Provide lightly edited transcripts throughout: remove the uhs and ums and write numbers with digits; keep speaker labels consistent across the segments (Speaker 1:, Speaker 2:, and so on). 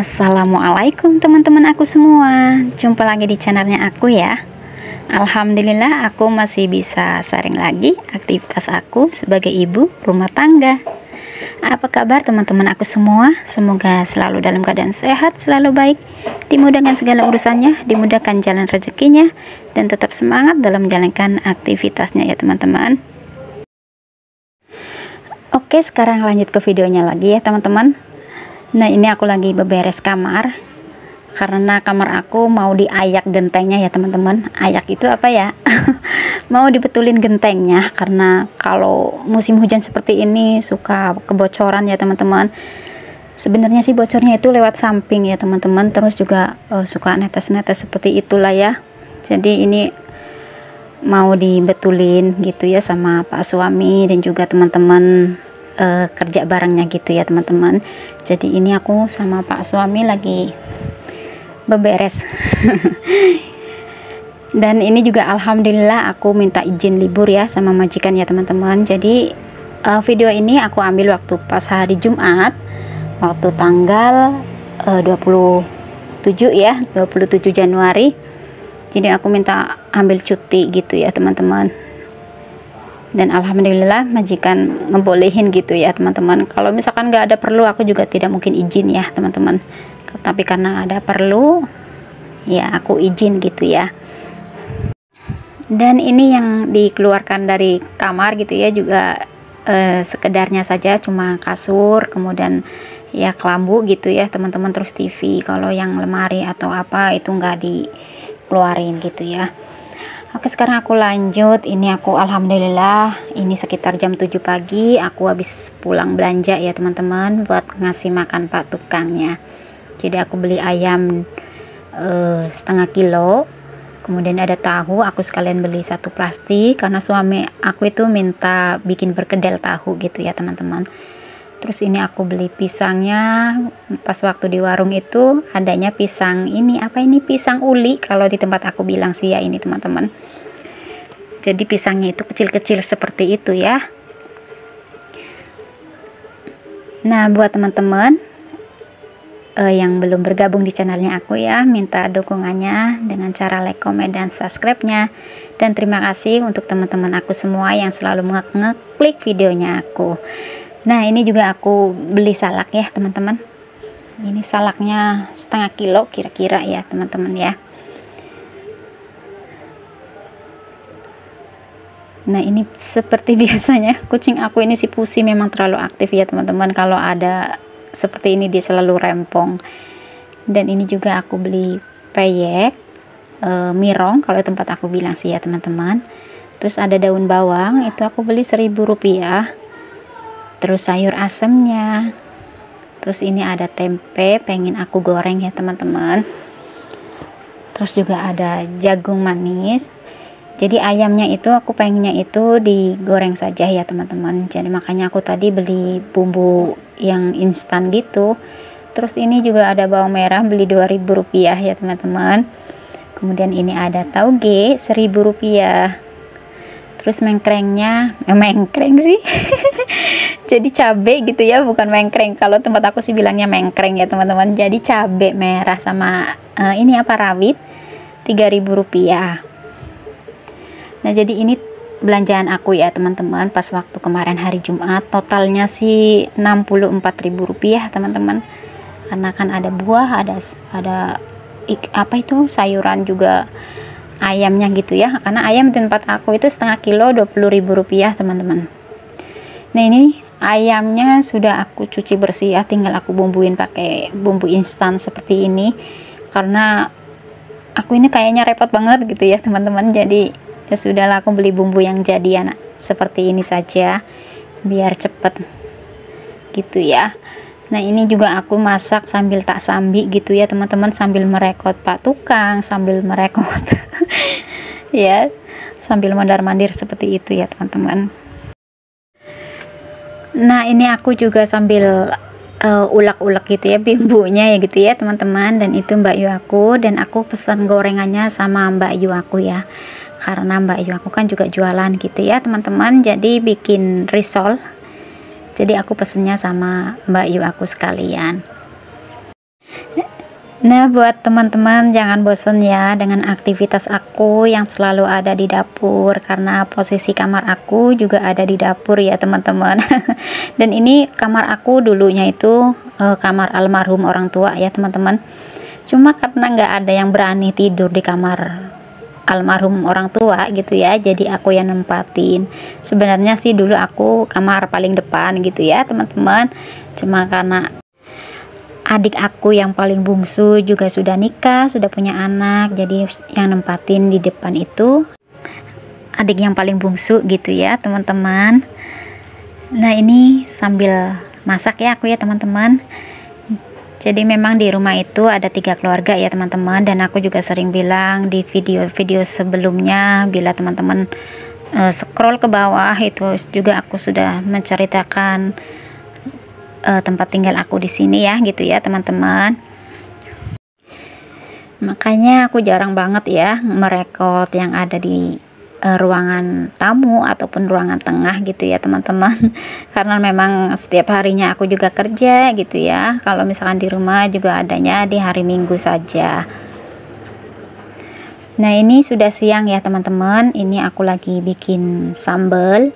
Speaker 1: Assalamualaikum teman-teman aku semua. Jumpa lagi di channelnya aku ya. Alhamdulillah aku masih bisa sharing lagi aktivitas aku sebagai ibu rumah tangga. Apa kabar teman-teman aku semua? Semoga selalu dalam keadaan sehat, selalu baik, dimudahkan segala urusannya, dimudahkan jalan rezekinya, dan tetap semangat dalam menjalankan aktivitasnya ya teman-teman. Oke, sekarang lanjut ke videonya lagi ya teman-teman. Nah, ini aku lagi beberes kamar karena kamar aku mau diayak gentengnya ya teman-teman. Ayak itu apa ya? Mau dibetulin gentengnya karena kalau musim hujan seperti ini suka kebocoran ya teman-teman. Sebenarnya sih bocornya itu lewat samping ya teman-teman, terus juga suka netes-netes seperti itulah ya. Jadi ini mau dibetulin gitu ya sama Pak suami dan juga teman-teman kerja barengnya gitu ya teman-teman. Jadi ini aku sama Pak suami lagi beberes. Dan ini juga alhamdulillah aku minta izin libur ya sama majikan ya teman-teman. Jadi video ini aku ambil waktu pas hari Jumat, waktu tanggal 27 ya, 27 Januari. Jadi aku minta ambil cuti gitu ya teman-teman. Dan alhamdulillah majikan ngebolehin gitu ya teman-teman. Kalau misalkan nggak ada perlu, aku juga tidak mungkin izin ya teman-teman. Tapi karena ada perlu ya aku izin gitu ya. Dan ini yang dikeluarkan dari kamar gitu ya juga sekedarnya saja, cuma kasur, kemudian ya kelambu gitu ya teman-teman, terus TV. Kalau yang lemari atau apa itu nggak dikeluarin gitu ya. Oke, sekarang aku lanjut. Ini aku alhamdulillah ini sekitar jam 7 pagi aku habis pulang belanja ya teman-teman buat ngasih makan Pak tukangnya. Jadi aku beli ayam setengah kilo, kemudian ada tahu, aku sekalian beli satu plastik karena suami aku itu minta bikin perkedel tahu gitu ya teman-teman. Terus ini aku beli pisangnya, pas waktu di warung itu adanya pisang ini, apa ini, pisang uli kalau di tempat aku bilang sih ya ini teman-teman. Jadi pisangnya itu kecil-kecil seperti itu ya. Nah, buat teman-teman yang belum bergabung di channelnya aku ya, minta dukungannya dengan cara like, komen, dan subscribe-nya. Dan terima kasih untuk teman-teman aku semua yang selalu ngeklik videonya aku. Nah, ini juga aku beli salak ya teman-teman. Ini salaknya setengah kilo kira-kira ya teman-teman ya. Nah, ini seperti biasanya kucing aku ini si Pusi memang terlalu aktif ya teman-teman. Kalau ada seperti ini dia selalu rempong. Dan ini juga aku beli peyek mirong kalau tempat aku bilang sih ya teman-teman. Terus ada daun bawang, itu aku beli Rp1.000. Terus sayur asemnya, terus ini ada tempe pengen aku goreng ya teman-teman. Terus juga ada jagung manis. Jadi ayamnya itu aku pengennya itu digoreng saja ya teman-teman. Jadi makanya aku tadi beli bumbu yang instan gitu. Terus ini juga ada bawang merah, beli Rp2.000 ya teman-teman. Kemudian ini ada tauge Rp1.000. Terus mengkrengnya, mengkreng sih. Jadi cabe gitu ya, bukan mengkreng. Kalau tempat aku sih bilangnya mengkreng ya teman-teman. Jadi cabe merah sama ini apa, rawit, Rp3.000. Nah, jadi ini belanjaan aku ya teman-teman pas waktu kemarin hari Jumat. Totalnya sih Rp64.000 teman-teman. Karena kan ada buah, ada apa itu, sayuran juga, ayamnya gitu ya. Karena ayam di tempat aku itu setengah kilo Rp20.000 teman-teman. Nah, ini ayamnya sudah aku cuci bersih ya, tinggal aku bumbuin pakai bumbu instan seperti ini. Karena aku ini kayaknya repot banget gitu ya teman-teman. Jadi ya sudahlah, aku beli bumbu yang jadian seperti ini saja biar cepet gitu ya. Nah, ini juga aku masak sambil tak sambi gitu ya teman-teman, sambil merekod Pak tukang, sambil merekod ya, sambil mondar-mandir seperti itu ya teman-teman. Nah, ini aku juga sambil ulek-ulek gitu ya bumbunya ya gitu ya teman-teman. Dan itu Mbak Yu aku, dan aku pesan gorengannya sama Mbak Yu aku ya, karena Mbak Yu aku kan juga jualan gitu ya teman-teman. Jadi bikin risol, jadi aku pesennya sama Mbak Yu aku sekalian. Nah, buat teman-teman jangan bosan ya dengan aktivitas aku yang selalu ada di dapur, karena posisi kamar aku juga ada di dapur ya teman-teman. Dan ini kamar aku dulunya itu kamar almarhum orang tua ya teman-teman. Cuma karena nggak ada yang berani tidur di kamar almarhum orang tua gitu ya, jadi aku yang nempatin. Sebenarnya sih dulu aku kamar paling depan gitu ya teman-teman, cuma karena adik aku yang paling bungsu juga sudah nikah, sudah punya anak, jadi yang nempatin di depan itu adik yang paling bungsu gitu ya teman-teman. Nah, ini sambil masak ya aku ya teman-teman. Jadi memang di rumah itu ada 3 keluarga ya teman-teman, dan aku juga sering bilang di video-video sebelumnya, bila teman-teman scroll ke bawah itu juga aku sudah menceritakan tempat tinggal aku di sini ya gitu ya teman-teman. Makanya aku jarang banget ya merekod yang ada di ruangan tamu ataupun ruangan tengah gitu ya teman-teman. Karena memang setiap harinya aku juga kerja gitu ya. Kalau misalkan di rumah juga adanya di hari Minggu saja. Nah, ini sudah siang ya teman-teman. Ini aku lagi bikin sambal.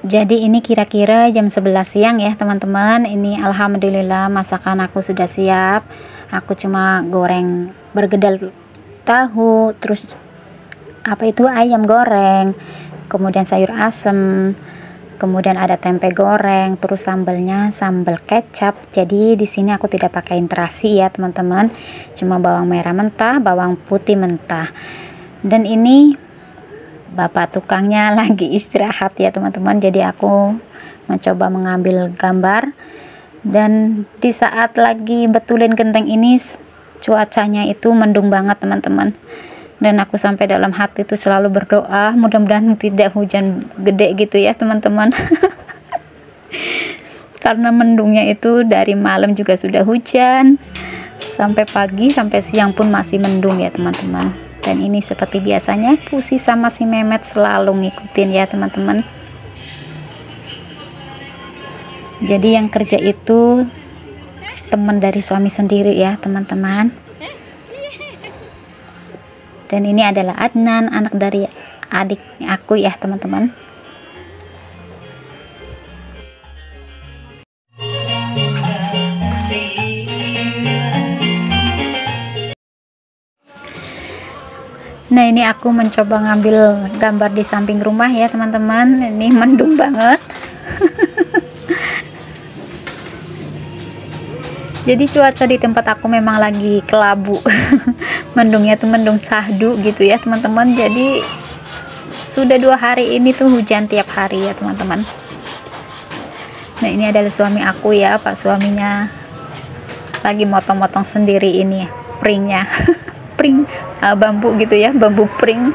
Speaker 1: Jadi ini kira-kira jam 11 siang ya teman-teman. Ini alhamdulillah masakan aku sudah siap. Aku cuma goreng bergedal tahu, terus apa itu ayam goreng, kemudian sayur asem, kemudian ada tempe goreng, terus sambalnya sambal kecap. Jadi di sini aku tidak pakai terasi ya teman-teman, cuma bawang merah mentah, bawang putih mentah. Dan ini bapak tukangnya lagi istirahat ya teman-teman, jadi aku mencoba mengambil gambar. Dan di saat lagi betulin genteng ini cuacanya itu mendung banget teman-teman, dan aku sampai dalam hati itu selalu berdoa mudah-mudahan tidak hujan gede gitu ya teman-teman. Karena mendungnya itu dari malam juga sudah hujan, sampai pagi sampai siang pun masih mendung ya teman-teman. Dan ini seperti biasanya Pusi sama si Memet selalu ngikutin ya teman-teman. Jadi yang kerja itu teman dari suami sendiri ya teman-teman. Dan ini adalah Adnan, anak dari adik aku ya teman-teman. Nah, ini aku mencoba ngambil gambar di samping rumah ya teman-teman. Ini mendung banget. Jadi cuaca di tempat aku memang lagi kelabu. Mendungnya tuh mendung sahdu gitu ya teman-teman. Jadi sudah 2 hari ini tuh hujan tiap hari ya teman-teman. Nah, ini adalah suami aku ya, pak suaminya lagi motong-motong sendiri ini pringnya. Pring bambu gitu ya, bambu pring.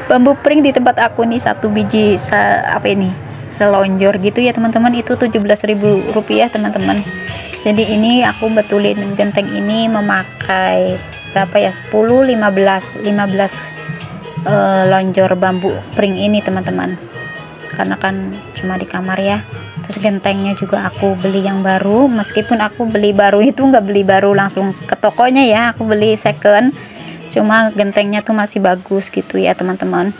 Speaker 1: Bambu pring di tempat aku nih 1 biji apa ini, selonjor gitu ya teman-teman, itu Rp17.000 teman-teman. Jadi ini aku betulin genteng ini memakai berapa ya, 15 lonjor bambu pring ini teman-teman, karena kan cuma di kamar ya. Terus gentengnya juga aku beli yang baru, meskipun aku beli baru itu nggak beli baru langsung ke tokonya ya, aku beli second, cuma gentengnya tuh masih bagus gitu ya teman-teman.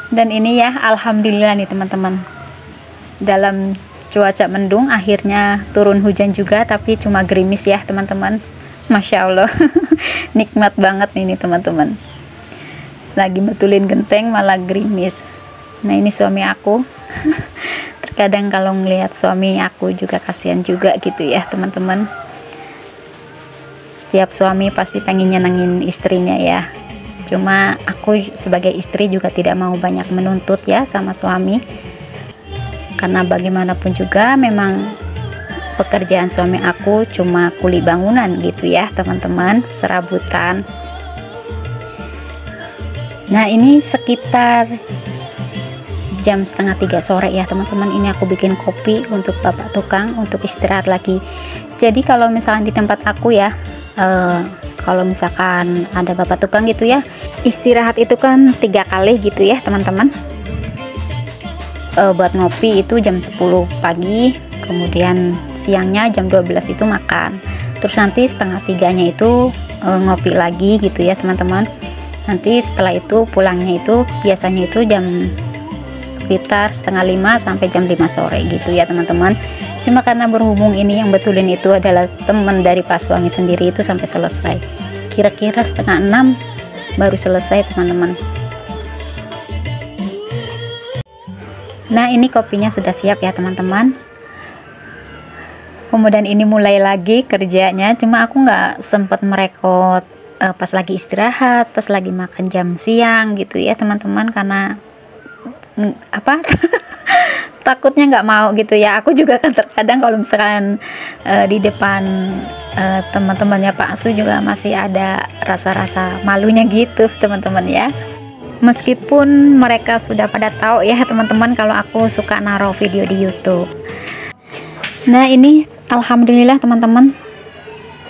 Speaker 1: Dan ini ya alhamdulillah nih teman-teman, dalam cuaca mendung akhirnya turun hujan juga, tapi cuma gerimis ya teman-teman. Masya Allah. Nikmat banget ini teman-teman, lagi betulin genteng malah gerimis. Nah, ini suami aku. Terkadang kalau ngelihat suami aku juga kasihan juga gitu ya teman-teman. Setiap suami pasti pengen nyenengin istrinya ya. Cuma aku sebagai istri juga tidak mau banyak menuntut ya sama suami, karena bagaimanapun juga memang pekerjaan suami aku cuma kuli bangunan gitu ya teman-teman, serabutan. Nah, ini sekitar jam 2:30 sore ya teman-teman. Ini aku bikin kopi untuk bapak tukang untuk istirahat lagi. Jadi kalau misalkan di tempat aku ya, kalau misalkan ada bapak tukang gitu ya, istirahat itu kan 3 kali gitu ya teman-teman. Buat ngopi itu jam 10 pagi, kemudian siangnya jam 12 itu makan, terus nanti setengah 3-nya itu ngopi lagi gitu ya teman-teman. Nanti setelah itu pulangnya itu biasanya itu jam sekitar setengah 5 sampai jam 5 sore gitu ya teman-teman. Cuma karena berhubung ini yang betulin itu adalah teman dari Pak suami sendiri, itu sampai selesai kira-kira setengah 6 baru selesai teman-teman. Nah ini kopinya sudah siap ya teman-teman. Kemudian ini mulai lagi kerjanya, cuma aku nggak sempet merekod pas lagi istirahat, pas lagi makan jam siang gitu ya teman-teman, karena apa takutnya nggak mau gitu ya. Aku juga kan terkadang kalau misalkan di depan teman-temannya Pak Su juga masih ada rasa-rasa malunya gitu teman-teman ya, meskipun mereka sudah pada tahu ya teman-teman kalau aku suka naruh video di YouTube. Nah ini alhamdulillah teman-teman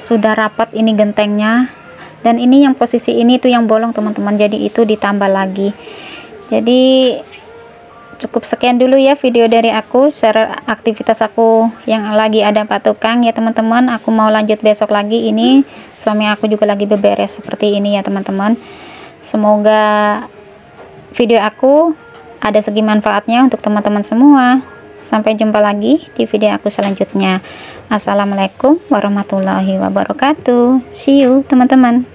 Speaker 1: sudah rapat ini gentengnya, dan ini yang posisi ini tuh yang bolong teman-teman, jadi itu ditambah lagi. Jadi cukup sekian dulu ya video dari aku, share aktivitas aku yang lagi ada Pak Tukang ya teman-teman. Aku mau lanjut besok lagi, ini suami aku juga lagi beberes seperti ini ya teman-teman. Semoga video aku ada segi manfaatnya untuk teman-teman semua. Sampai jumpa lagi di video aku selanjutnya. Assalamualaikum warahmatullahi wabarakatuh. See you teman-teman.